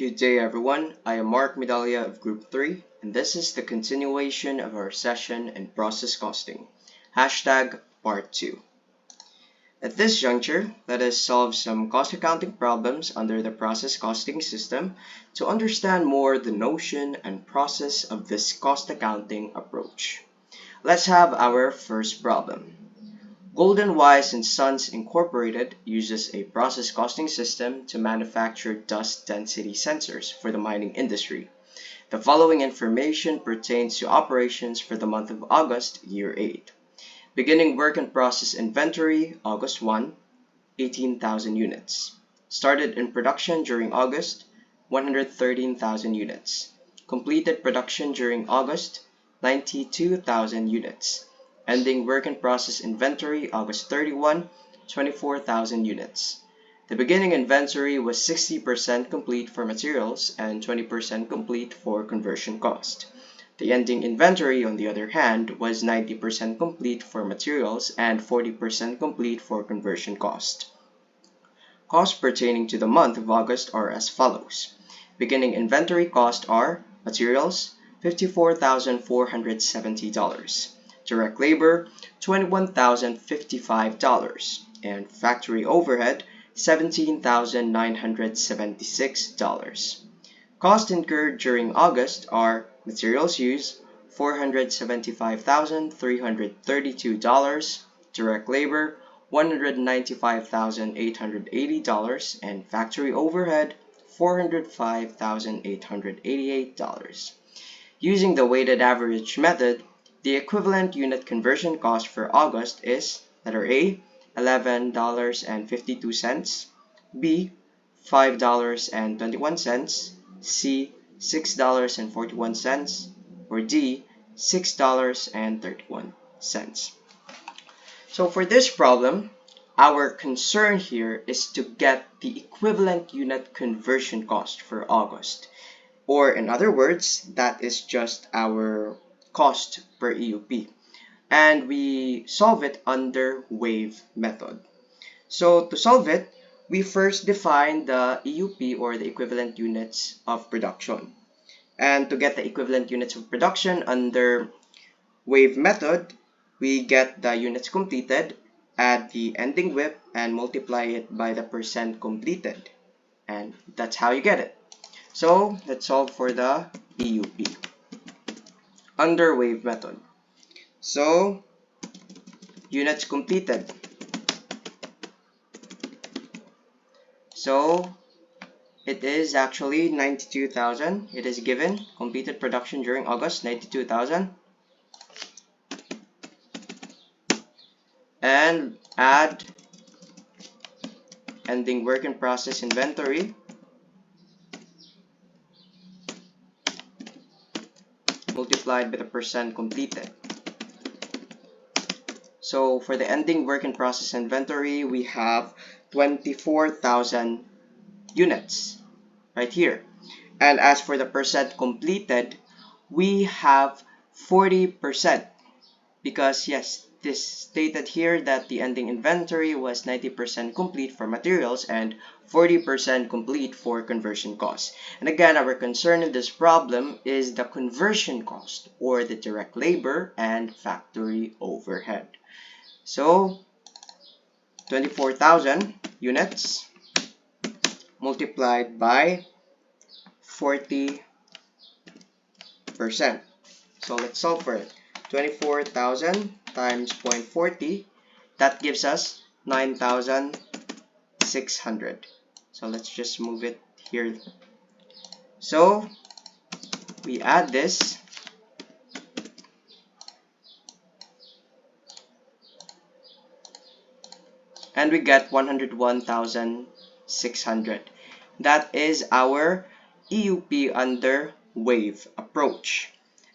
Good day everyone, I am Mark Medalla of Group 3 and this is the continuation of our session in process costing. Hashtag Part 2. At this juncture, let us solve some cost accounting problems under the process costing system to understand more the notion and process of this cost accounting approach. Let's have our first problem. Golden Wise & Sons Incorporated uses a process costing system to manufacture dust density sensors for the mining industry. The following information pertains to operations for the month of August, year 8. Beginning work in process inventory, August 1, 18,000 units. Started in production during August, 113,000 units. Completed production during August, 92,000 units. Ending work in process inventory August 31, 24,000 units. The beginning inventory was 60% complete for materials and 20% complete for conversion cost. The ending inventory, on the other hand, was 90% complete for materials and 40% complete for conversion cost. Costs pertaining to the month of August are as follows. Beginning inventory cost are materials, $54,470. Direct labor, $21,055, and factory overhead, $17,976. Costs incurred during August are materials used, $475,332, direct labor, $195,880, and factory overhead, $405,888. Using the weighted average method, the equivalent unit conversion cost for August is letter A, $11.52, B, $5.21, C, $6.41, or D, $6.31. So for this problem, our concern here is to get the equivalent unit conversion cost for August. Or in other words, that is just our cost per EUP, and we solve it under wave method. So to solve it, we first define the EUP or the equivalent units of production. And to get the equivalent units of production under wave method, we get the units completed, add the ending WIP, and multiply it by the percent completed. And that's how you get it. So let's solve for the EUP under wave method. So units completed. So it is actually 92,000. It is given. Completed production during August, 92,000. And add ending work in process inventory. Multiplied by the percent completed. So for the ending work in process inventory, we have 24,000 units right here. And as for the percent completed, we have 40%, because yes, this stated here that the ending inventory was 90% complete for materials and 40% complete for conversion costs. And again, our concern in this problem is the conversion cost or the direct labor and factory overhead. So 24,000 units multiplied by 40%. So let's solve for it. 24,000 times 0.40, that gives us 9,600. So let's just move it here. So we add this. And we get 101,600. That is our EUP under wave approach.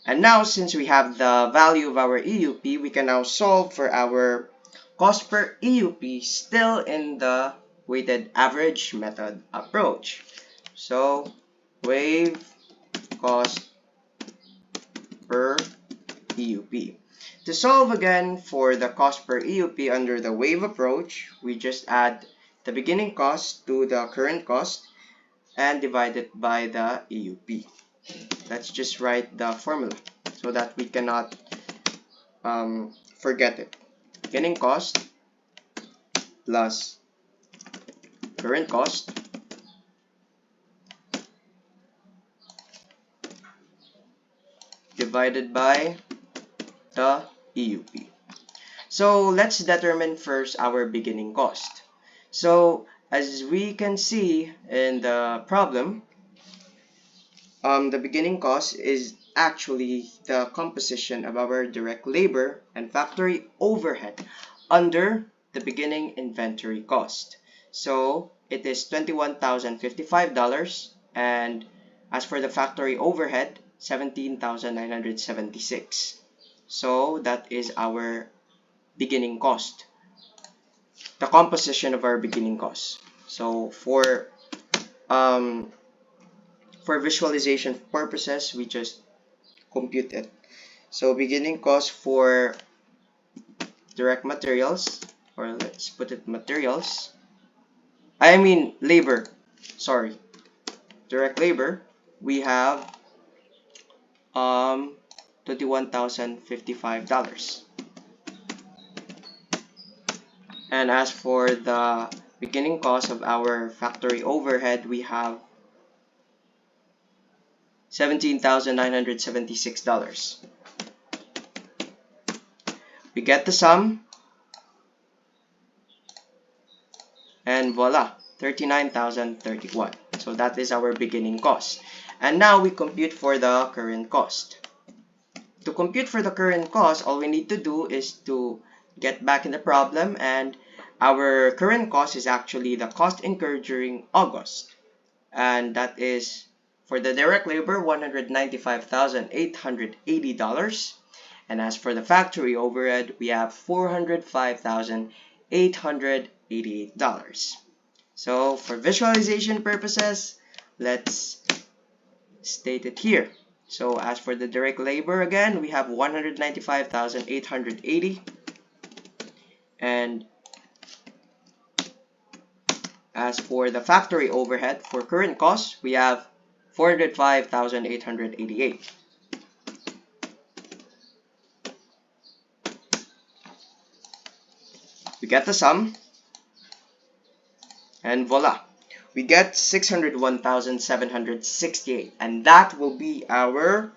And now, since we have the value of our EUP, we can now solve for our cost per EUP still in the weighted average method approach. So, wave cost per EUP. To solve again for the cost per EUP under the wave approach, we just add the beginning cost to the current cost, and divide it by the EUP. Let's just write the formula so that we cannot forget it. Beginning cost plus current cost divided by the EUP. So let's determine first our beginning cost. So as we can see in the problem, the beginning cost is actually the composition of our direct labor and factory overhead under the beginning inventory cost. So it is $21,055, and as for the factory overhead, $17,976. So that is our beginning cost, the composition of our beginning cost. So for visualization purposes, we just compute it. So beginning cost for direct materials, or let's put it materials, I mean labor, sorry, direct labor, we have $21,055. And as for the beginning cost of our factory overhead, we have $17,976. We get the sum, and voila, $39,031. So that is our beginning cost. And now we compute for the current cost. To compute for the current cost, all we need to do is to get back in the problem, and our current cost is actually the cost incurred during August. And that is for the direct labor, $195,880. And as for the factory overhead, we have $405,888. So for visualization purposes, let's state it here. So as for the direct labor, again, we have $195,880. And as for the factory overhead, for current cost, we have $405,888. We get the sum, and voila, we get $601,768, and that will be our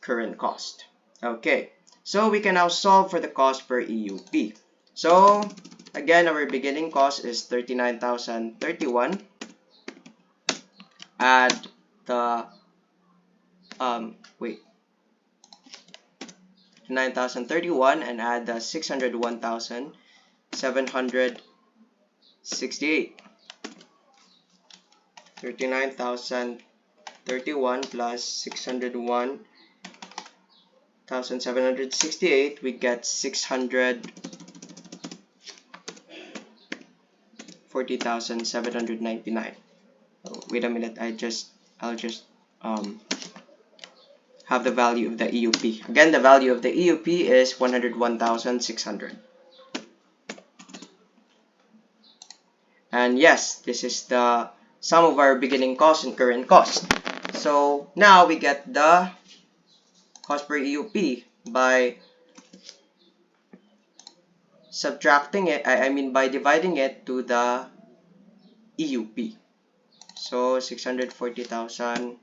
current cost. Okay, so we can now solve for the cost per EUP. So again, our beginning cost is $39,031. Add the $9,031 and add the $601,768. 39,031 plus 601,768, we get 640,799. Oh, wait a minute, I'll just have the value of the EUP. Again, the value of the EUP is 101,600. And yes, this is the sum of our beginning cost and current cost. So now we get the cost per EUP by subtracting it, by dividing it to the EUP. So 640,000,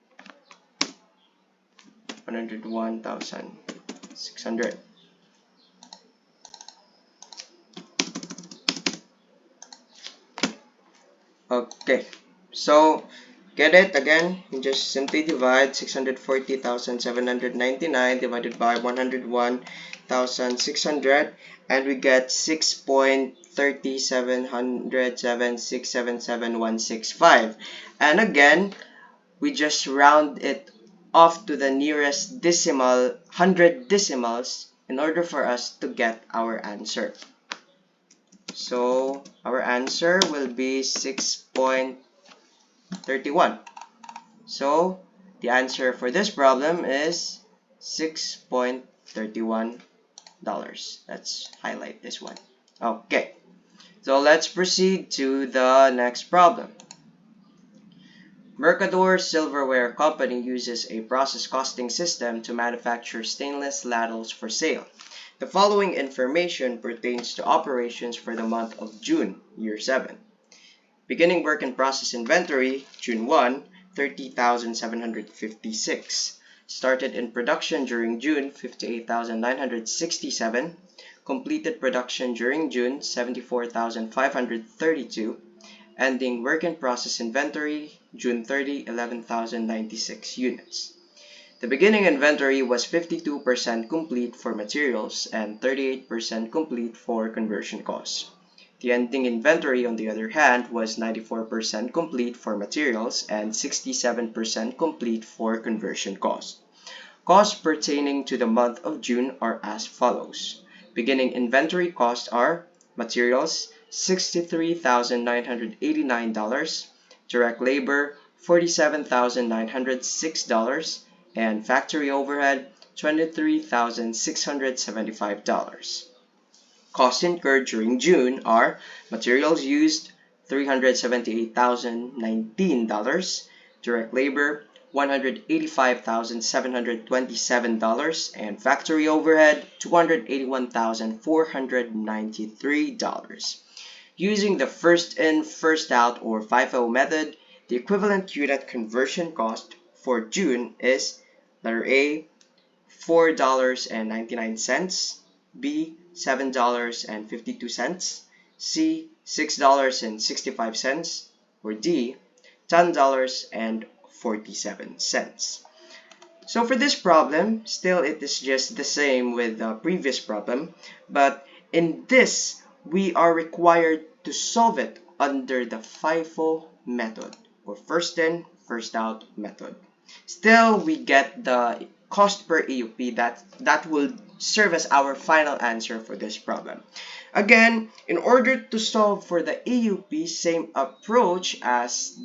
101,600. Okay, so get it again, you just simply divide 640,799 divided by 101,600, and we get 6.37707677165. And again, we just round it off to the nearest decimal, 100 decimals, in order for us to get our answer. So our answer will be 6.31. So the answer for this problem is $6.31. Let's highlight this one. Okay, so let's proceed to the next problem. Mercador Silverware Company uses a process costing system to manufacture stainless ladles for sale. The following information pertains to operations for the month of June, year 7. Beginning work in process inventory, June 1, 30,756. Started in production during June, 58,967. Completed production during June, 74,532. Ending work in process inventory, June 30, 11,096 units. The beginning inventory was 52% complete for materials and 38% complete for conversion costs. The ending inventory, on the other hand, was 94% complete for materials and 67% complete for conversion costs. Costs pertaining to the month of June are as follows. Beginning inventory costs are materials, $63,989, direct labor, $47,906, and factory overhead, $23,675. Costs incurred during June are materials used, $378,019, direct labor, $185,727, and factory overhead, $281,493. Using the first in, first out, or FIFO method, the equivalent unit conversion cost for June is letter A, $4.99, B, $7.52, C, $6.65, or D, $10.47. So for this problem, still it is just the same with the previous problem, but in this, we are required to solve it under the FIFO method, or first in, first out method. Still, we get the cost per AUP that will serve as our final answer for this problem. Again, in order to solve for the AUP, same approach as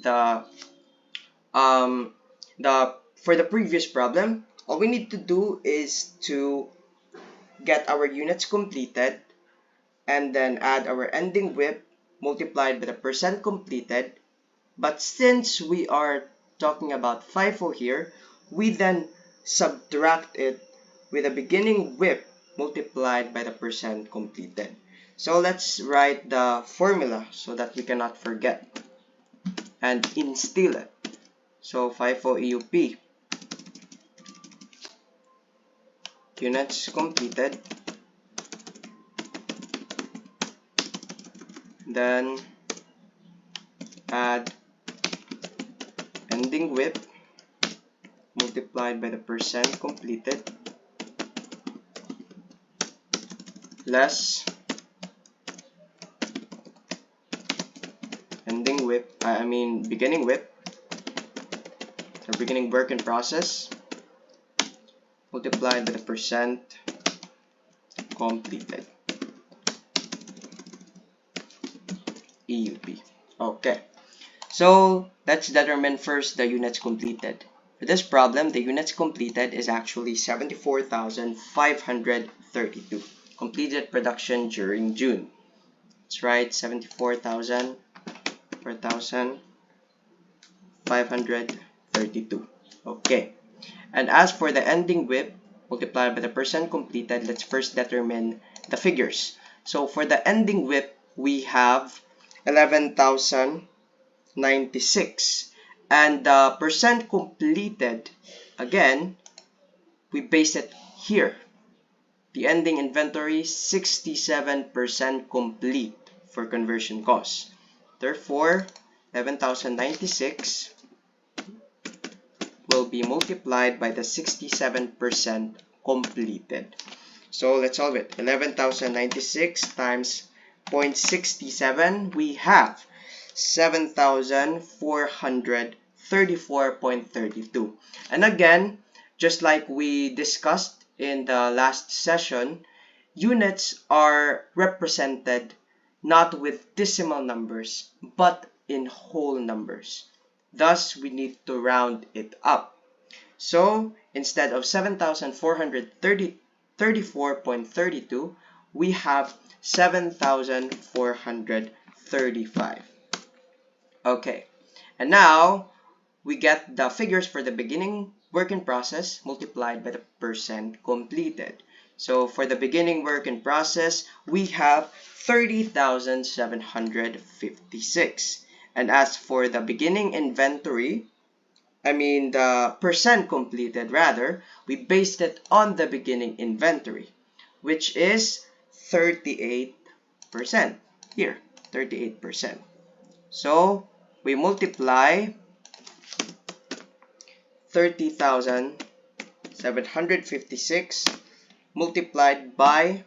for the previous problem, all we need to do is to get our units completed and then add our ending WIP multiplied by the percent completed. But since we are talking about FIFO here, we then subtract it with a beginning WIP multiplied by the percent completed. So let's write the formula so that we cannot forget and instill it. So FIFO AUP, units completed, then add ending WIP multiplied by the percent completed less beginning WIP, or beginning work in process, multiplied by the percent completed, AUP. Okay, so let's determine first the units completed. For this problem, the units completed is actually 74,532. Completed production during June. Let's write 74,532. Okay. And as for the ending WIP multiplied by the percent completed, let's first determine the figures. So for the ending WIP, we have 11,096. And the percent completed, again, we base it here. The ending inventory, 67% complete for conversion costs. Therefore, 11,096 will be multiplied by the 67% completed. So let's solve it. 11,096 times 0.67, we have 7,434.32. And again, just like we discussed in the last session, units are represented not with decimal numbers, but in whole numbers. Thus, we need to round it up. So, instead of 7,434.32, we have 7,435. Okay, and now we get the figures for the beginning work in process multiplied by the percent completed. So for the beginning work in process, we have 30,756. And as for the beginning inventory, the percent completed rather, we based it on the beginning inventory, which is 38%. Here, 38%. So we multiply 30,756 multiplied by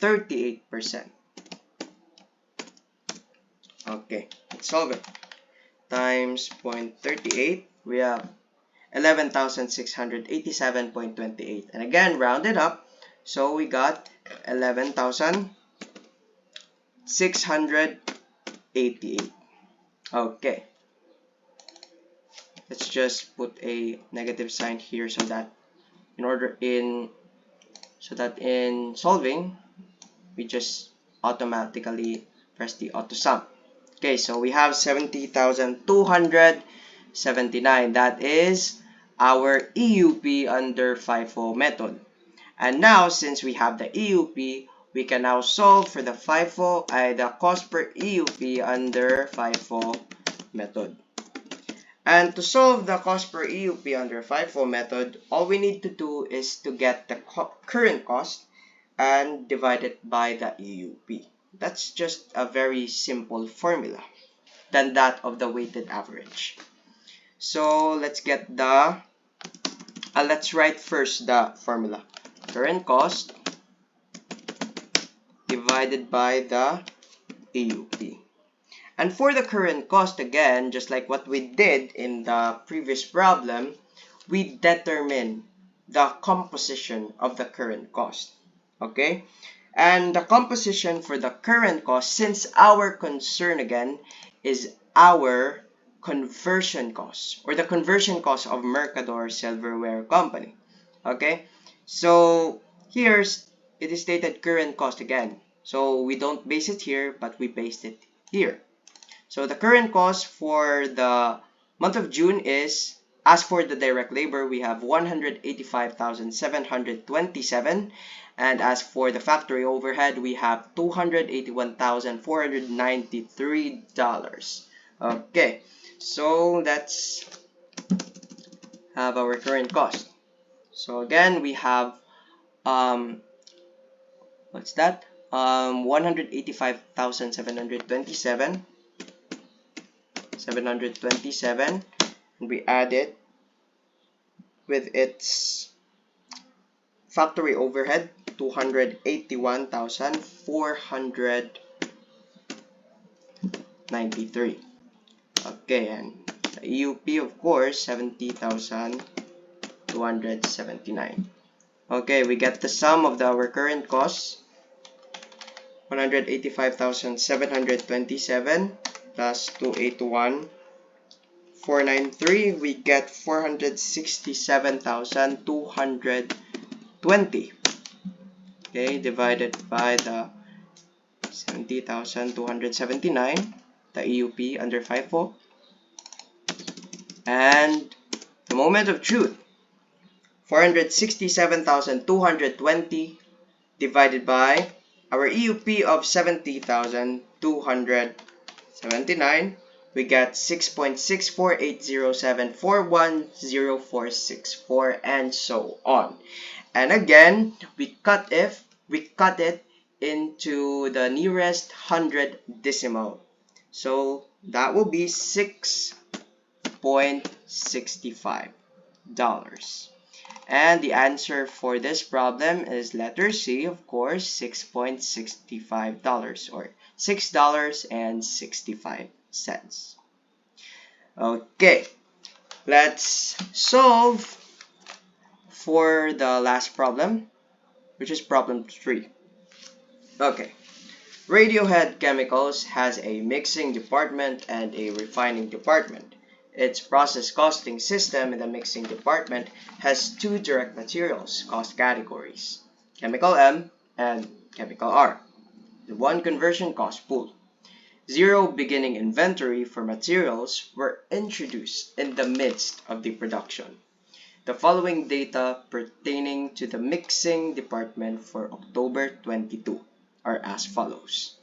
38%. Okay, let's solve it. Times 0.38, we have 11,687.28. And again, round it up. So we got 11,688. Okay. Let's just put a negative sign here so that in solving we just automatically press the auto sum. Okay, so we have 70,279. That is our EUP under FIFO method. And now, since we have the EUP, we can now solve for the FIFO, the cost per EUP under FIFO method. And to solve the cost per EUP under FIFO method, all we need to do is to get the current cost and divide it by the EUP. That's just a very simple formula than that of the weighted average. So let's get let's write first the formula. Current cost divided by the EUP. And for the current cost, again, just like what we did in the previous problem, we determine the composition of the current cost. Okay? And the composition for the current cost, since our concern again is our conversion cost, or the conversion cost of Mercador Silverware Company. Okay? So here it is stated current cost again. So we don't base it here, but we based it here. So the current cost for the month of June is, as for the direct labor, we have 185,727. And as for the factory overhead, we have $281,493. Okay, so let's have our current cost. So again, we have, what's that? 185,727. And we add it with its factory overhead, 281,493. Okay, and the EUP, of course, 70,279. Okay, we get the sum of our current costs, 185,727 plus 281,493, we get 467,220. Okay, divided by the 70,279, the EUP under FIFO. And the moment of truth, 467,220 divided by our EUP of 70,279, we get 6.64807410464, and so on. And again, we cut it into the nearest 100 decimal. So that will be $6.65. And the answer for this problem is letter C, of course, $6.65 or $6.65. Okay, let's solve for the last problem, which is problem 3. Okay, Radiohead Chemicals has a mixing department and a refining department. Its process costing system in the mixing department has two direct materials cost categories, chemical M and chemical R, the one conversion cost pool. Zero beginning inventory for materials were introduced in the midst of the production. The following data pertaining to the mixing department for October 22 are as follows.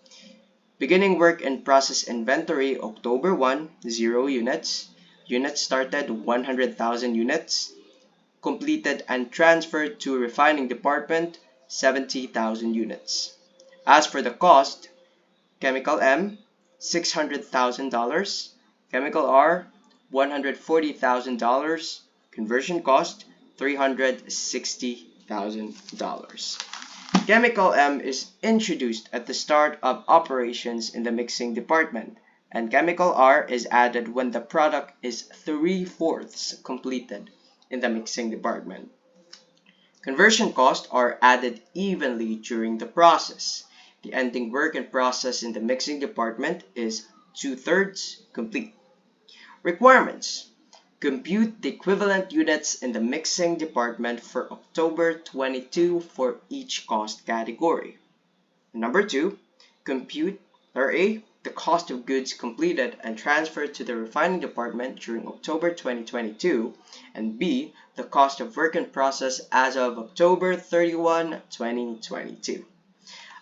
Beginning work in process inventory October 1, 0 units. Units started 100,000 units. Completed and transferred to refining department 70,000 units. As for the cost, Chemical M $600,000, Chemical R $140,000, conversion cost $360,000. Chemical M is introduced at the start of operations in the mixing department, and Chemical R is added when the product is 3/4 completed in the mixing department. Conversion costs are added evenly during the process. The ending work in process in the mixing department is 2/3 complete. Requirements. Compute the equivalent units in the mixing department for October 22 for each cost category. Number 2. Compute A. The cost of goods completed and transferred to the refining department during October 2022, and B. The cost of work in process as of October 31, 2022.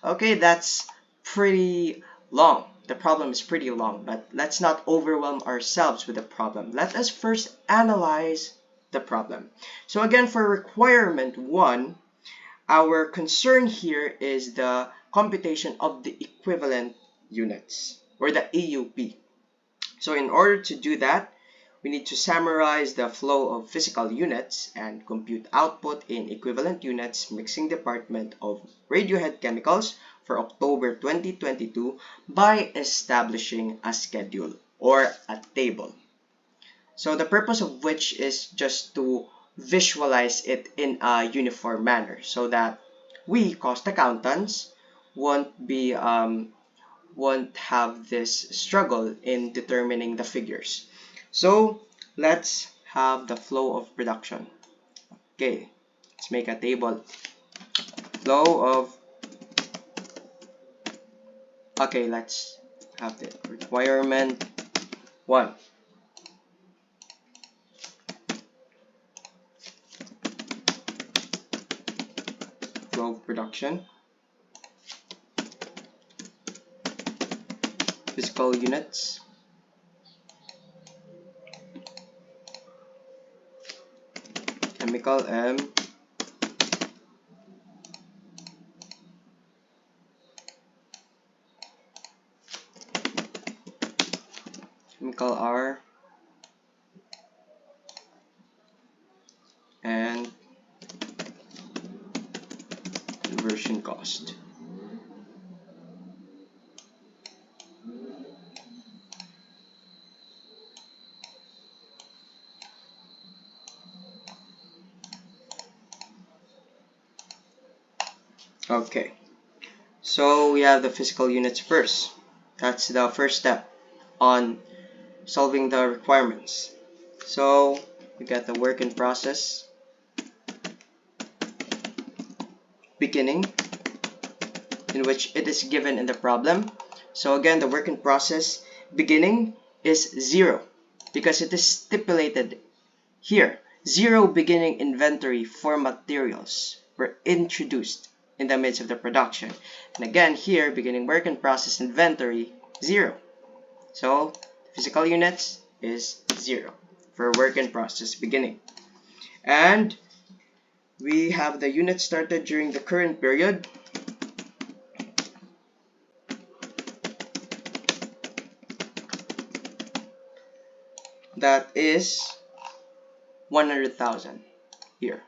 Okay, that's pretty long. The problem is pretty long, but let's not overwhelm ourselves with the problem. Let us first analyze the problem. So again, for requirement 1, our concern here is the computation of the equivalent units, or the EUP. So in order to do that, we need to summarize the flow of physical units and compute output in equivalent units mixing department of Radiohead chemicals for October 2022 by establishing a schedule or a table. So the purpose of which is just to visualize it in a uniform manner so that we cost accountants won't have this struggle in determining the figures. So let's have the flow of production. Okay, let's make a table. Flow of, okay, let's have the requirement 1. Flow of production. Physical units. Chemical M. Chemical R. And conversion cost. Okay, so we have the physical units first. That's the first step on solving the requirements. So we got the work in process beginning, in which it is given in the problem. So again, the work in process beginning is 0 because it is stipulated here. 0 beginning inventory for materials were introduced in the midst of the production. And again, here, beginning work in process inventory, 0. So physical units is 0 for work in process beginning. And we have the units started during the current period. That is 100,000 here.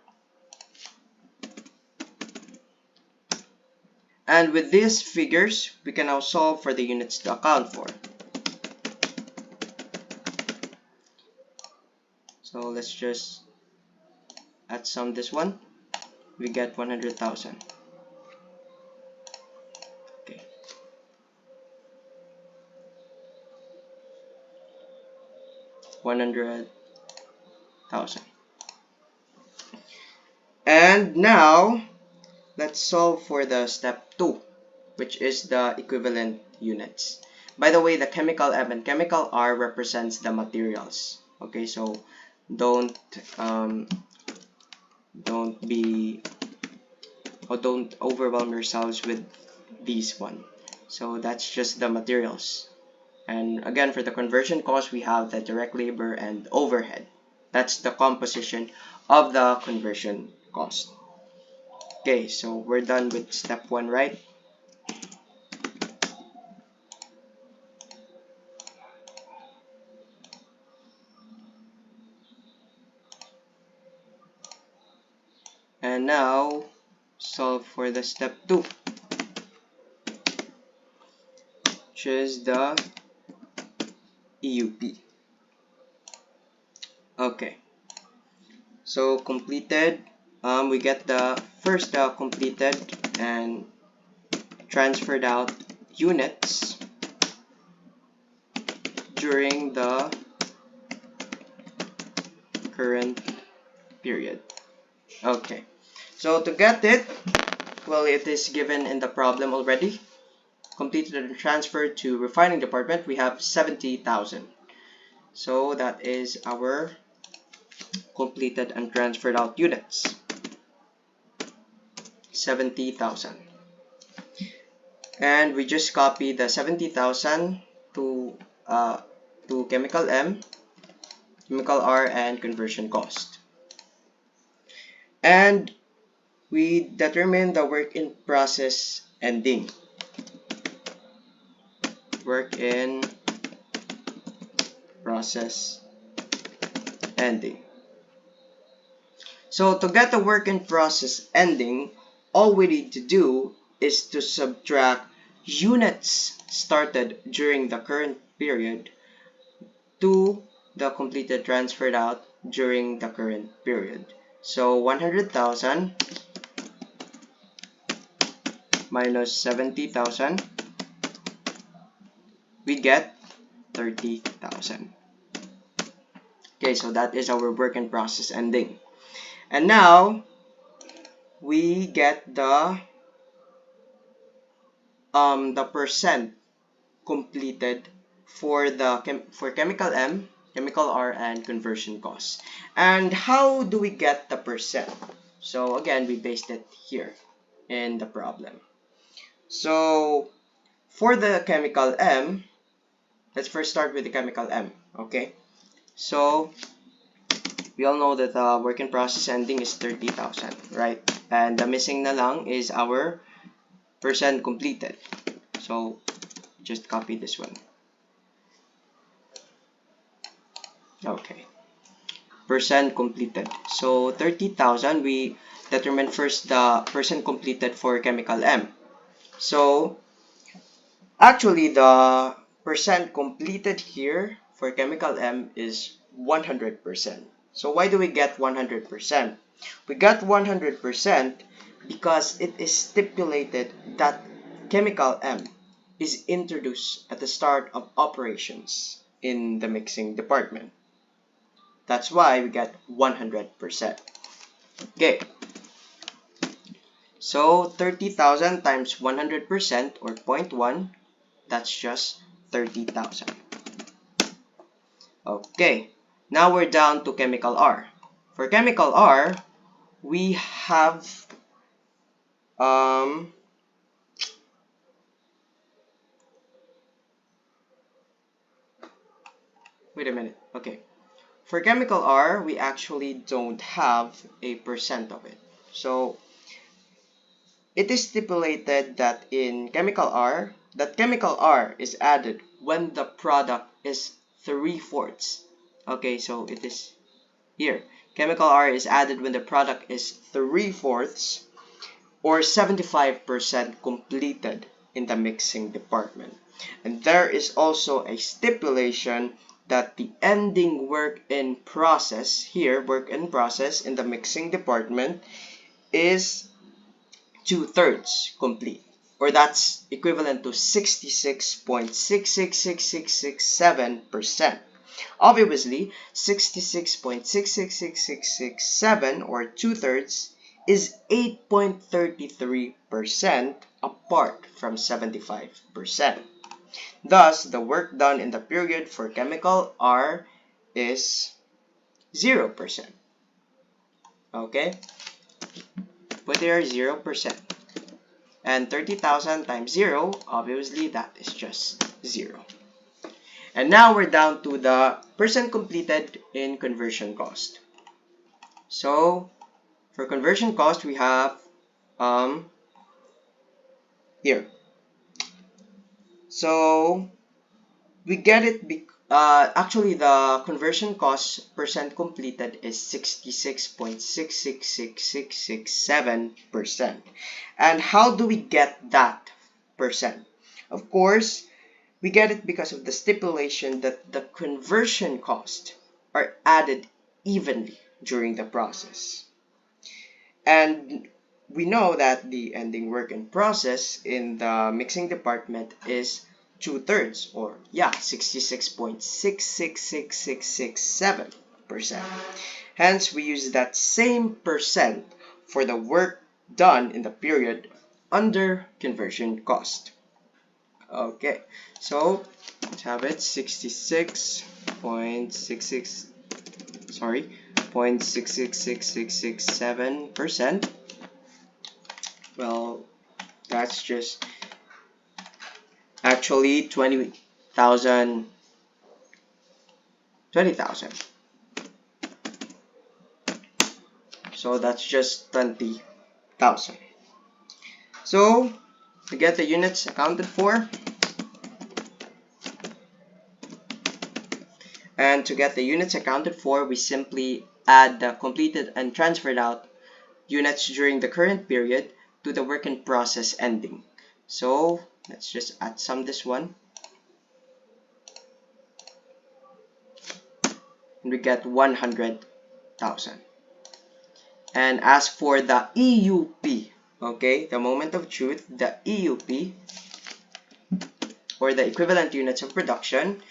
And with these figures, we can now solve for the units to account for. So let's just add sum this one. We get 100,000. Okay. $100,000. And now let's solve for the step 2, which is the equivalent units. By the way, the chemical M and chemical R represents the materials. Okay, so don't be or don't overwhelm yourselves with these one. So that's just the materials. And again, for the conversion cost, we have the direct labor and overhead. That's the composition of the conversion cost. Okay, so we're done with step 1, right? And now, solve for the step 2, which is the EUP. Okay, so completed, we get the first completed and transferred out units during the current period. Okay, so to get it, well, it is given in the problem already. Completed and transferred to refining department, we have 70,000. So that is our completed and transferred out units. 70,000. And we just copy the 70,000 to chemical M, chemical R, and conversion cost. And we determine the work in process ending. Work in process ending. So to get the work in process ending, all we need to do is to subtract units started during the current period to the completed transferred out during the current period. So 100,000 minus 70,000, we get 30,000. Okay, so that is our work in process ending. And now we get the percent completed for chemical M, chemical R, and conversion costs. And how do we get the percent? So again, we based it here in the problem. So for the chemical M, let's first start with the chemical M. Okay, so we all know that the work in process ending is 30,000, right? And the missing na lang is our percent completed. So just copy this one. Okay, percent completed. So 30,000, we determine first the percent completed for chemical M. So actually the percent completed here for chemical M is 100%. So why do we get 100%? We got 100% because it is stipulated that chemical M is introduced at the start of operations in the mixing department. That's why we get 100%. Okay. So 30,000 times 100% or 0.1, that's just 30,000. Okay. Now we're down to chemical R. For chemical R, we have wait a minute. Okay. For chemical R, we actually don't have a percent of it. So it is stipulated that in chemical R, that chemical R is added when the product is 3/4. Okay, so it is here. Chemical R is added when the product is 3/4 or 75% completed in the mixing department. And there is also a stipulation that the ending work in process here, work in process in the mixing department is 2/3 complete, or that's equivalent to 66.666667%. Obviously, 66.666667 or 2/3 is 8.33% apart from 75%. Thus, the work done in the period for chemical R is 0%. Okay? Put here 0%. And 30,000 times 0, obviously that is just 0. And now we're down to the percent completed in conversion cost. So, for conversion cost, we have here. So, we get it, actually the conversion cost percent completed is 66.666667%. And how do we get that percent? Of course, we get it because of the stipulation that the conversion costs are added evenly during the process. And we know that the ending work in process in the mixing department is 2/3, or 66.666667%. Hence, we use that same percent for the work done in the period under conversion cost. Okay, so let's have it 66.66, sorry, 0.666667%. Well, that's just actually 20,000. So that's just 20,000. So to get the units accounted for, we simply add the completed and transferred out units during the current period to the work in process ending. So let's just add this one, and we get 100,000. And as for the EUP, okay, the moment of truth, the EUP, or the equivalent units of production,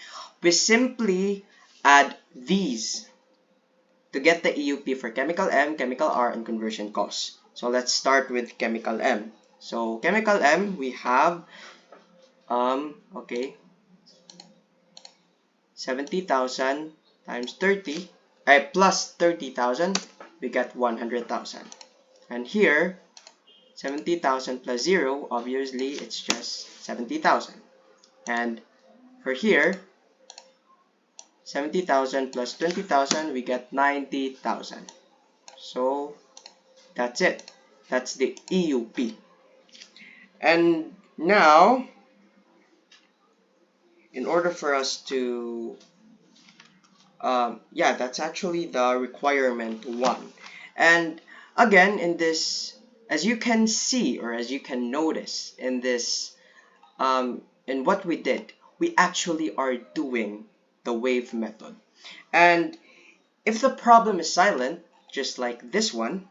we simply add these to get the EUP for chemical M, chemical R, and conversion costs. So let's start with chemical M. So chemical M, we have 70,000 times 30, plus 30,000, we get 100,000. And here, 70,000 plus 0, obviously it's just 70,000. And for here, 70,000 plus 20,000, we get 90,000. So that's it. That's the EUP. And now, in order for us to, that's actually the requirement 1. And again, in this, as you can see, or as you can notice in this, in what we did, we actually are doing the wave method. And if the problem is silent, just like this one,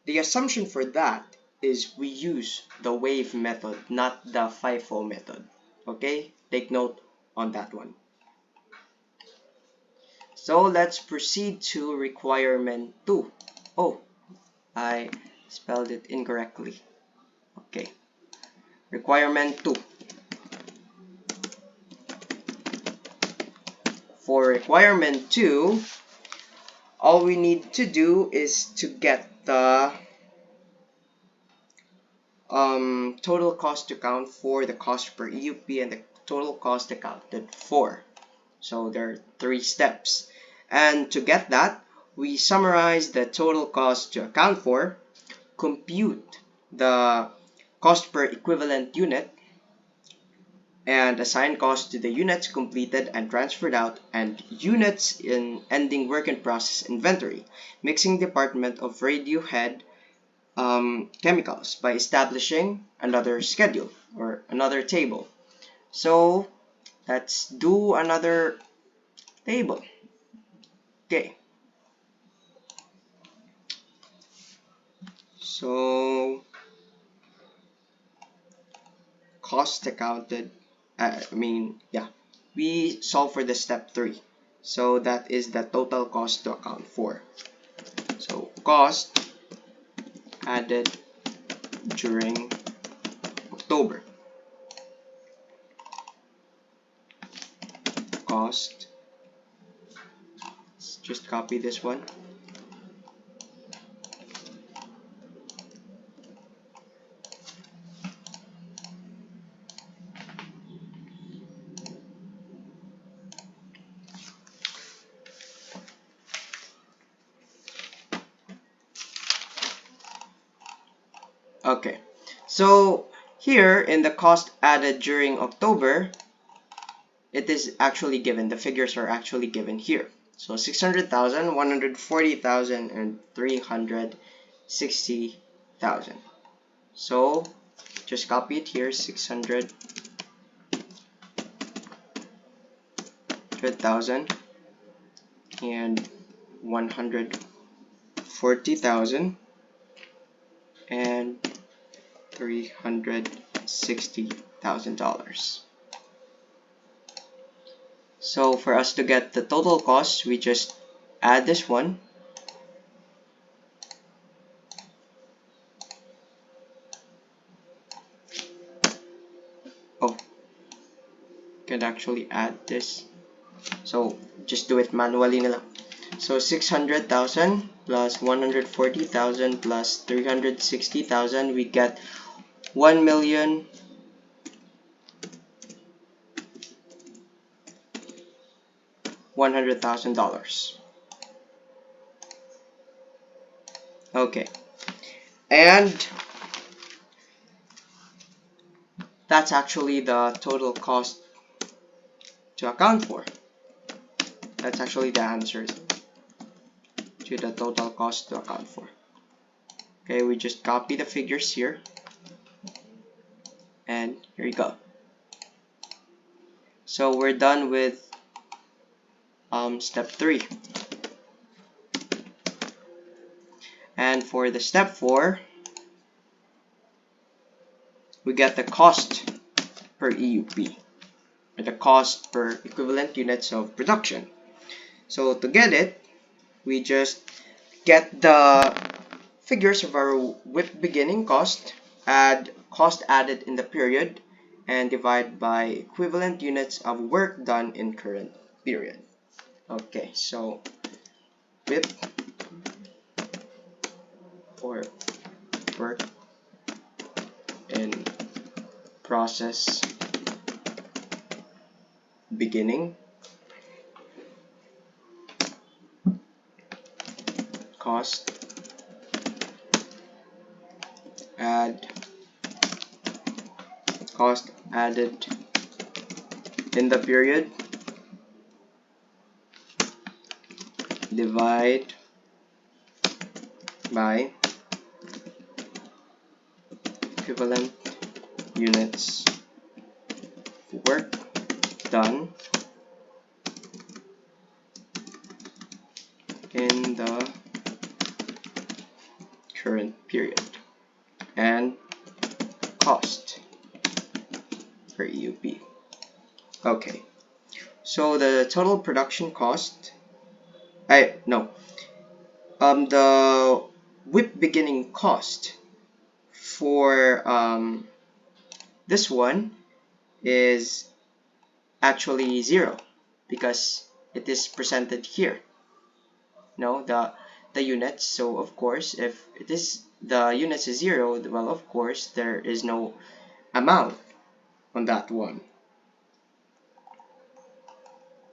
the assumption for that is we use the wave method, not the FIFO method. Okay, take note on that one. So let's proceed to requirement 2. Oh, I spelled it incorrectly. Okay, requirement 2. For requirement 2, all we need to do is to get the total cost to account for, the cost per EUP, and the total cost accounted for. So there are 3 steps. And to get that, we summarize the total cost to account for, compute the cost per equivalent unit, and assign cost to the units completed and transferred out, and units in ending work in process inventory, mixing department of Radiohead chemicals, by establishing another schedule or another table. So let's do another table. Okay. So cost accounted, we solve for the step 3. So that is the total cost to account for. So cost added during October. cost. Let's just copy this one. Okay, so here in the cost added during October, it is actually given, the figures are actually given here. So 600,000, 140,000, and 360,000. So just copy it here, 600,000 and 140,000 and $360,000. So for us to get the total cost, we just add this one. Oh, can actually add this. So just do it manually na lang. So 600,000 plus 140,000 plus 360,000, we get $1,100,000. Okay, and that's actually the total cost to account for. That's actually the answer to the total cost to account for. Okay, we just copy the figures here, and here you go. So we're done with step 3. And for the step 4, we get the cost per EUP, or the cost per equivalent units of production. So to get it, we just get the figures of our WIP beginning cost, add cost added in the period, and divide by equivalent units of work done in current period. Okay, so WIP or work in process beginning cost, add cost added in the period, divide by equivalent units work done in the current period, and cost per EUP. Okay, so the total production cost, the WIP beginning cost for this one is actually 0 because it is presented here. No, the units. So of course, if it is the units is 0, well, of course there is no amount on that one.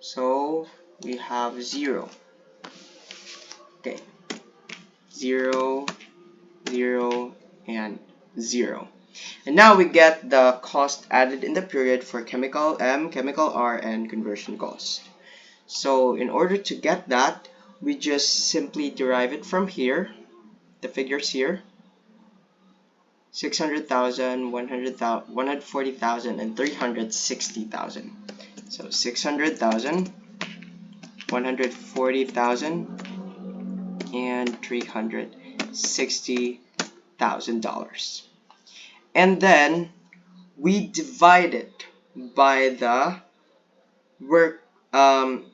So we have 0. Okay, 0, 0, and 0. And now we get the cost added in the period for chemical M, chemical R, and conversion cost. So in order to get that, we just simply derive it from here, the figures here, 600,000, 100,000, 140,000, and 360,000. So 600,000, 140,000, and $360,000. And then we divide it by the work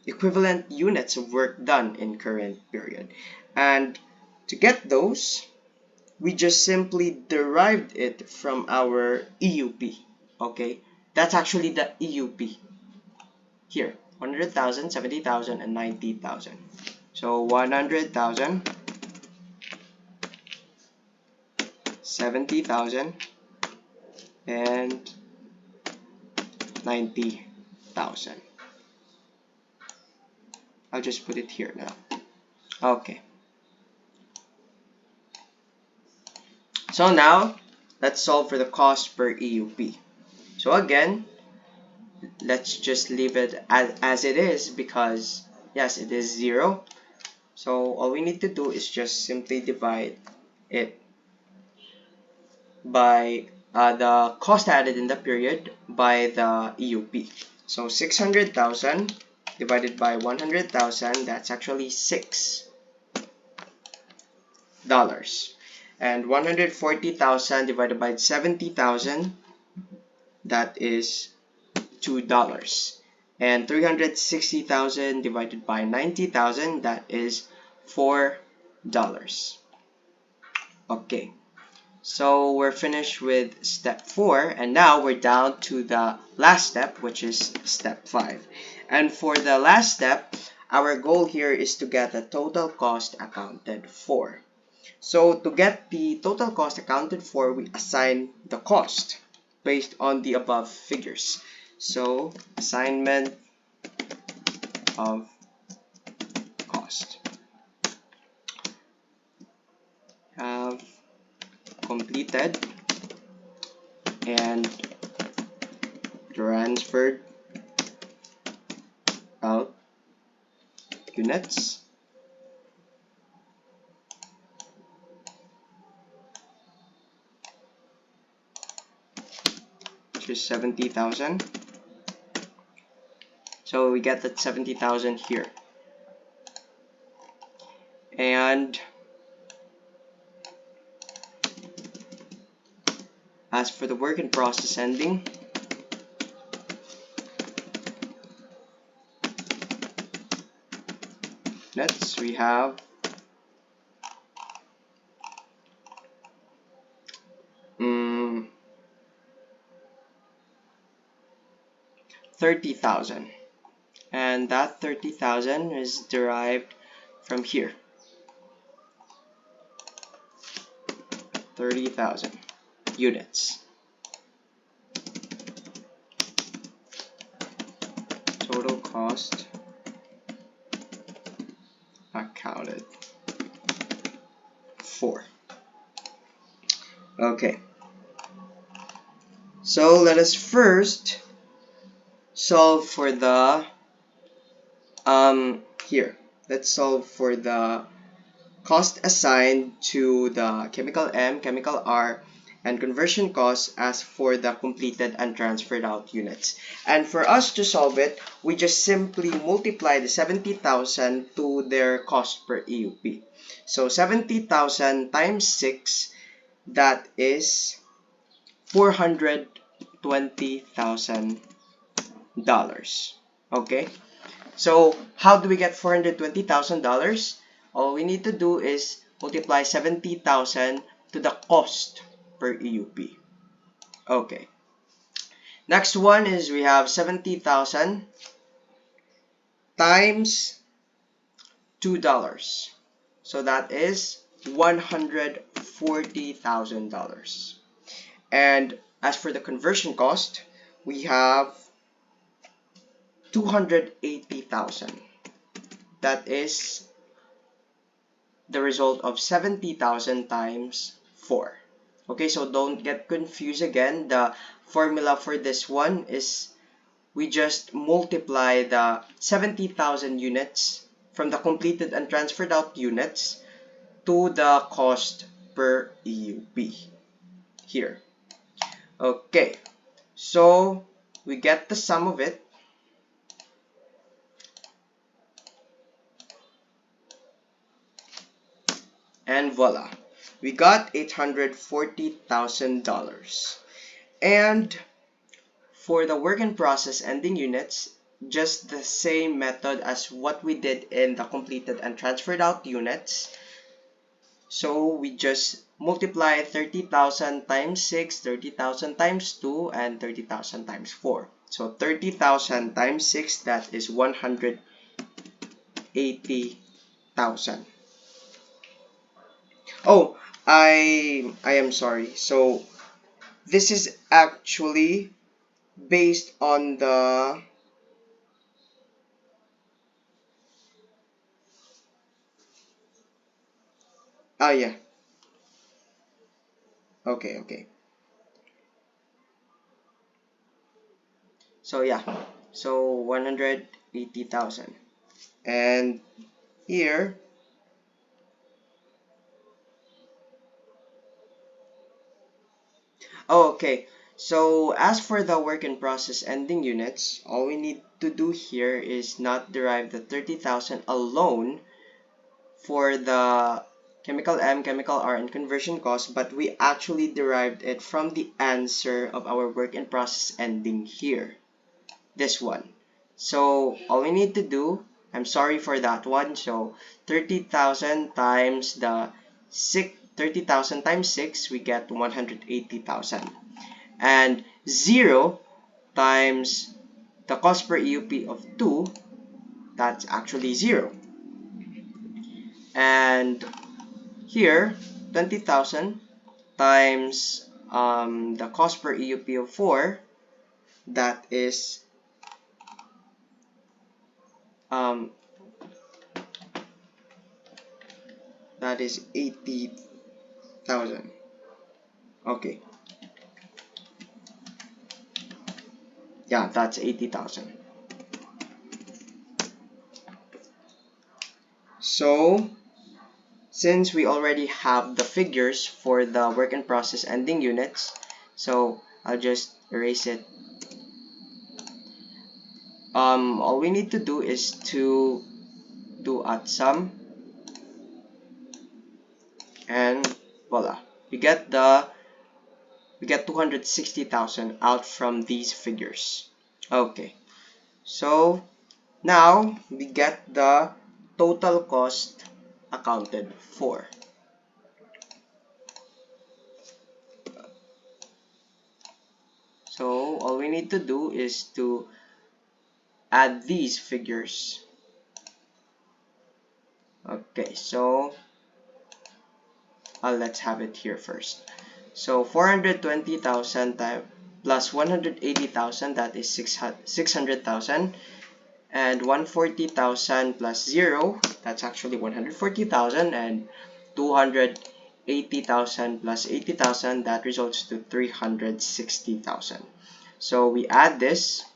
equivalent units of work done in current period. And to get those, we just simply derived it from our EUP. Okay, that's actually the EUP here. 100,000, 70,000, and 90,000. So 100,000, 70,000, and 90,000. I'll just put it here now. Okay. So now, let's solve for the cost per EUP. So again, let's just leave it as it is because, yes, it is 0. So all we need to do is just simply divide it by the cost added in the period by the EUP. So 600,000 divided by 100,000, that's actually $6. And 140,000 divided by 70,000, that is $2. And 360,000 divided by 90,000, that is $4. Okay, so we're finished with step 4, and now we're down to the last step, which is step 5. And for the last step, our goal here is to get the total cost accounted for. So to get the total cost accounted for, we assign the cost based on the above figures. So assignment of cost. Have completed and transferred out units which is 70,000. So we get that 70,000 here. And as for the work in process ending, we have 30,000, and that 30,000 is derived from here. 30,000 units. Total cost accounted for. Okay. So let us first solve for the here. Let's solve for the cost assigned to the chemical M, chemical R, and conversion costs as for the completed and transferred out units. And for us to solve it, we just simply multiply the 70,000 to their cost per EUP. So 70,000 times 6, that is $420,000. Okay, so how do we get $420,000? All we need to do is multiply 70,000 to the cost per EUP. Okay. Next one is we have 70,000 times $2. So that is $140,000. And as for the conversion cost, we have 280,000. That is the result of 70,000 times 4. Okay, so don't get confused again. The formula for this one is we just multiply the 70,000 units from the completed and transferred out units to the cost per EUP here. Okay, so we get the sum of it. And voila, we got $840,000. And for the work in process ending units, just the same method as what we did in the completed and transferred out units. So we just multiply 30,000 times 6, 30,000 times 2, and 30,000 times 4. So 30,000 times 6, that is 180,000. Oh, I am sorry. So this is actually based on the yeah. Okay. So yeah. So 180,000. And here, oh, okay. So as for the work in process ending units, all we need to do here is not derive the 30,000 alone for the chemical M, chemical R, and conversion cost, but we actually derived it from the answer of our work in process ending here. This one. So all we need to do, I'm sorry for that one, so 30,000 times the 30,000 times 6, we get 180,000. And 0 times the cost per EUP of 2, that's actually 0. And here, 20,000 times the cost per EUP of 4, that is um, 80,000. Okay, yeah, that's 80,000. So since we already have the figures for the work in process ending units, so I'll just erase it. All we need to do is to do add sum, and voila, we get 260,000 out from these figures. Okay, so now we get the total cost accounted for. So all we need to do is to add these figures. Okay, so let's have it here first. So 420,000 plus 180,000, that is 600,000. And 140,000 plus 0, that's actually 140,000. And 280,000 plus 80,000, that results to 360,000. So we add this,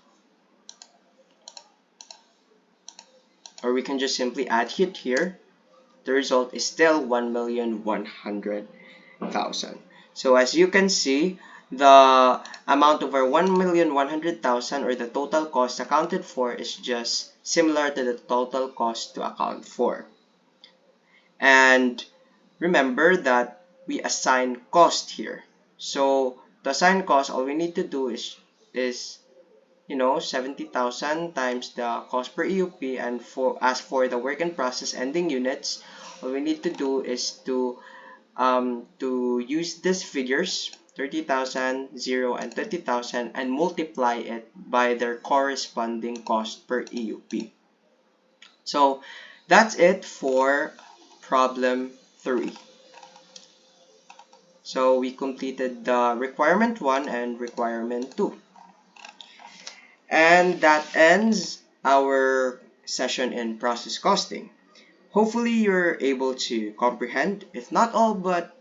or we can just simply add it here. The result is still 1,100,000. So as you can see, the amount over 1,100,000, or the total cost accounted for, is just similar to the total cost to account for. And remember that we assign cost here. So to assign cost, all we need to do is 70,000 times the cost per EUP, and as for the work in process ending units, all we need to do is to use these figures, 30,000, 0, and 20,000, and multiply it by their corresponding cost per EUP. So that's it for problem 3. So we completed the requirement 1 and requirement 2. And that ends our session in process costing. Hopefully you're able to comprehend, if not all, but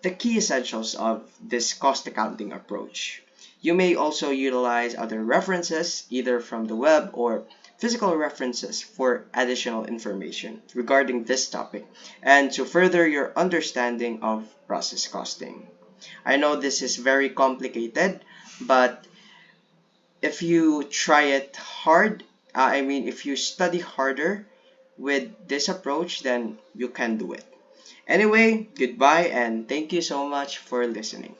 the key essentials of this cost accounting approach. You may also utilize other references, either from the web or physical references, for additional information regarding this topic and to further your understanding of process costing. I know this is very complicated, but if you try it hard, if you study harder with this approach, then you can do it. Anyway, goodbye and thank you so much for listening.